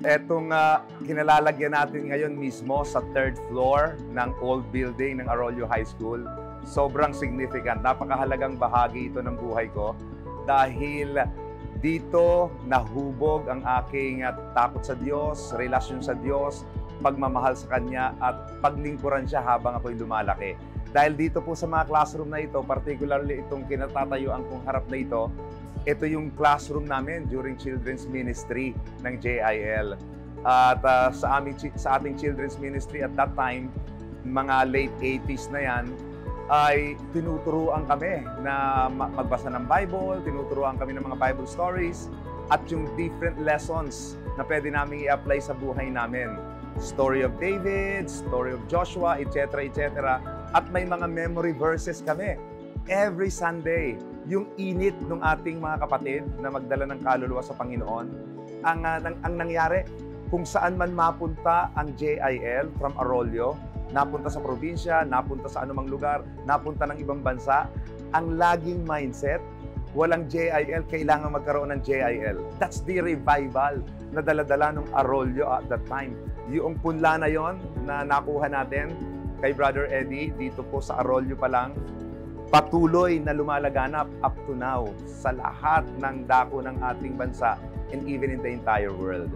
Etong kinalalagyan natin ngayon mismo sa third floor ng old building ng Arroyo High School. Sobrang significant. Napakahalagang bahagi ito ng buhay ko dahil dito nahubog ang aking takot sa Diyos, relasyon sa Diyos, pagmamahal sa Kanya at paglingkuran siya habang ako'y lumalaki. Dahil dito po sa mga classroom na ito, particularly itong kinatatayuan kong harap na ito yung classroom namin during children's ministry ng JIL. At sa ating children's ministry at that time, mga late 80s na yan, ay tinuturuan kami na magbasa ng Bible, tinuturuan kami ng mga Bible stories, at yung different lessons na pwede namin i-apply sa buhay namin. Story of David, story of Joshua, etc. etc. At may mga memory verses kami. Every Sunday, yung init ng ating mga kapatid na magdala ng kaluluwa sa Panginoon, ang nangyari, kung saan man mapunta ang JIL from Arroyo, napunta sa probinsya, napunta sa anumang lugar, napunta ng ibang bansa, ang laging mindset, walang JIL, kailangan magkaroon ng JIL. That's the revival na dala-dala ng Arroyo at that time. Yung punla na yon na nakuha natin kay Brother Eddie, dito po sa Arroyo pa lang, patuloy na lumalaganap up to now sa lahat ng dako ng ating bansa and even in the entire world.